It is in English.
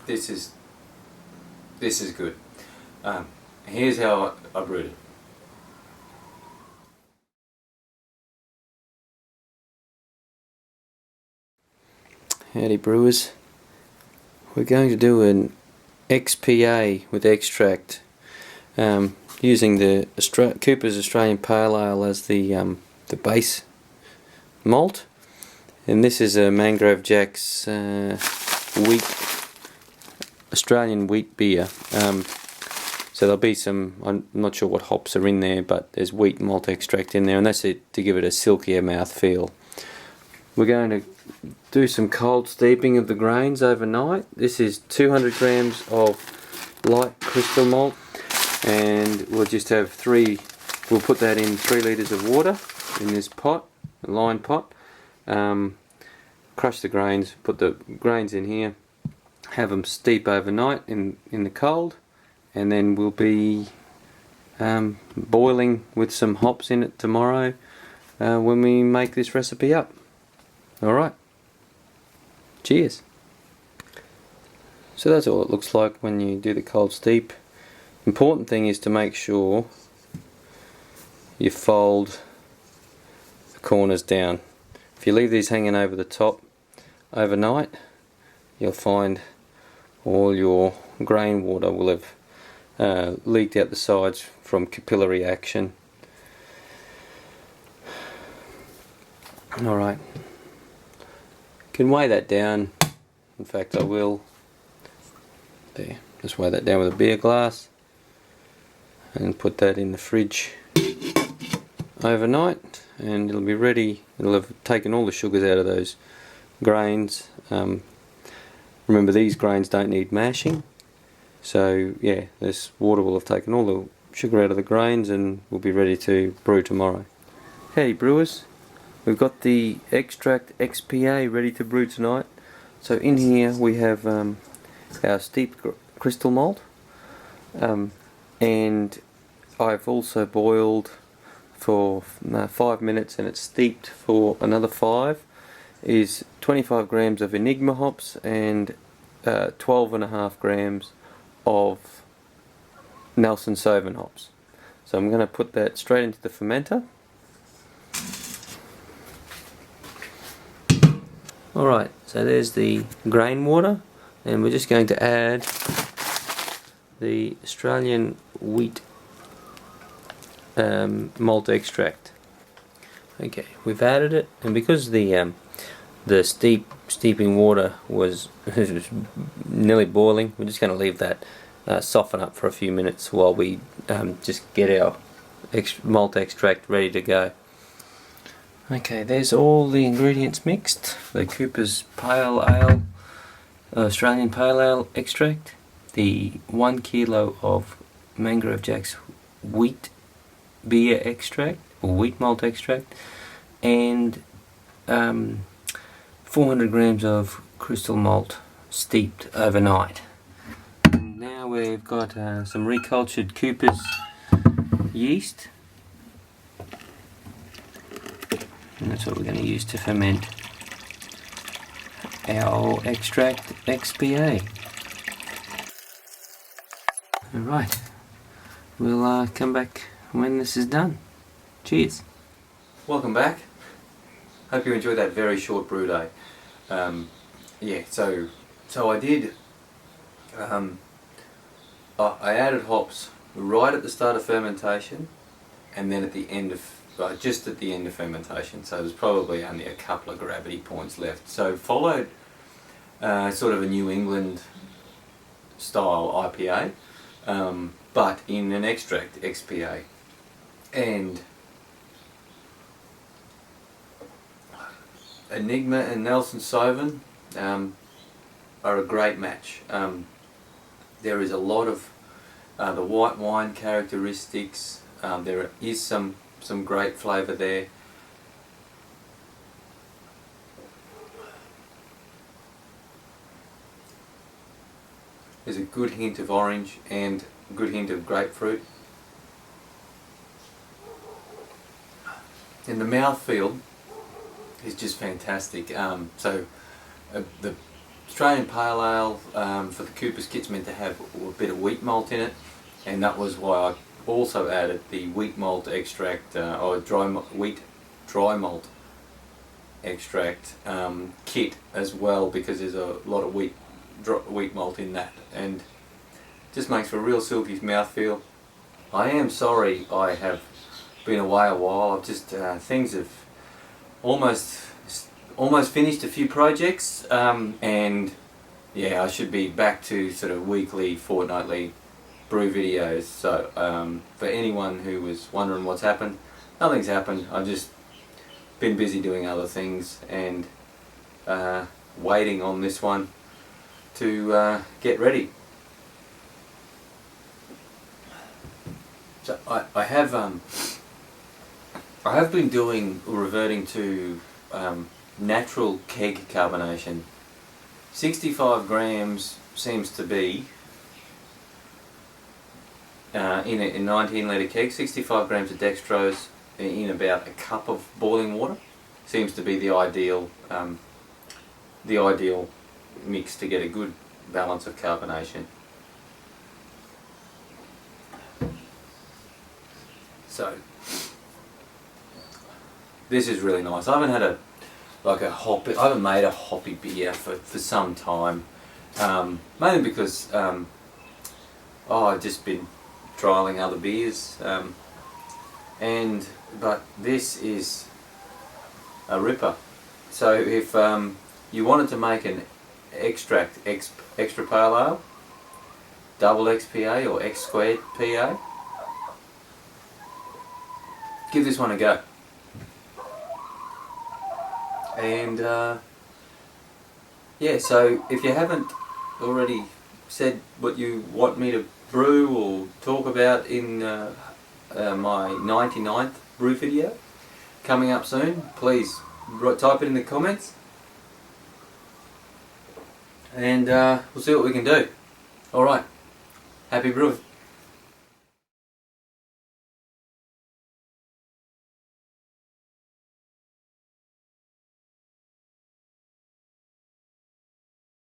this is good. Here's how I brewed it. Howdy brewers, we're going to do an XPA with extract using the Cooper's Australian Pale Ale as the base malt, and this is a Mangrove Jack's Australian wheat beer. So there'll be some, I'm not sure what hops are in there, but there's wheat malt extract in there, and that's it to give it a silkier mouth feel. We're going to do some cold steeping of the grains overnight. This is 200 grams of light crystal malt, and we'll just have we'll put that in 3 litres of water in this pot, a lined pot. Crush the grains, put the grains in here, have them steep overnight in the cold, and then we'll be boiling with some hops in it tomorrow when we make this recipe up. Alright, cheers. So that's all it looks like when you do the cold steep. Important thing is to make sure you fold the corners down. If you leave these hanging over the top overnight, you'll find all your grain water will have leaked out the sides from capillary action. Alright, can weigh that down. In fact, I will. There, just weigh that down with a beer glass and put that in the fridge overnight, and it'll be ready. It'll have taken all the sugars out of those grains. Remember, these grains don't need mashing, so yeah, this water will have taken all the sugar out of the grains and we'll be ready to brew tomorrow. Hey brewers, we've got the extract XPA ready to brew tonight. So in here we have our steeped crystal malt, and I've also boiled for 5 minutes, and it's steeped for another 5. Is 25 grams of Enigma hops and 12.5 grams of Nelson Sauvin hops. So I'm going to put that straight into the fermenter. Alright, so there's the grain water, and we're just going to add the Australian wheat malt extract. Okay, we've added it, and because the steeping water was nearly boiling, we're just going to leave that soften up for a few minutes while we just get our malt extract ready to go. Okay, there's all the ingredients mixed. The Cooper's Pale Ale, Australian Pale Ale extract, the 1 kilo of Mangrove Jack's wheat beer extract, or wheat malt extract, and 400 grams of crystal malt steeped overnight. And now we've got some recultured Cooper's yeast, and that's what we're going to use to ferment our extract XPA. Alright, we'll come back when this is done. Cheers. Welcome back. Hope you enjoyed that very short brew day. Yeah, so I did. I added hops right at the start of fermentation, and then at the end of just at the end of fermentation. So there's probably only a couple of gravity points left. So followed sort of a New England style IPA, but in an extract XPA, and Enigma and Nelson Sauvin are a great match. There is a lot of the white wine characteristics. There is some great flavour there. There's a good hint of orange and a good hint of grapefruit. And the mouthfeel is just fantastic. The Australian Pale Ale for the Cooper's kit's meant to have a bit of wheat malt in it, and that was why I also added the wheat malt extract or wheat dry malt extract kit as well, because there's a lot of wheat malt in that, and just makes for a real silky mouthfeel. I am sorry I have been away a while. I've just things have almost finished a few projects, and yeah, I should be back to sort of weekly, fortnightly brew videos. So for anyone who was wondering what's happened, nothing's happened. I've just been busy doing other things and waiting on this one to get ready. So I have been reverting to natural keg carbonation. 65 grams seems to be in a 19 litre keg. 65 grams of dextrose in about a cup of boiling water seems to be the ideal mix to get a good balance of carbonation. So this is really nice. I haven't had I haven't made a hoppy beer for some time, mainly because I've just been trialling other beers, but this is a ripper. So if you wanted to make an extra pale ale, double XPA or X squared PA, give this one a go. And yeah, so if you haven't already said what you want me to brew or talk about in my 99th brew video coming up soon, please type it in the comments, and we'll see what we can do. Alright, happy brewing.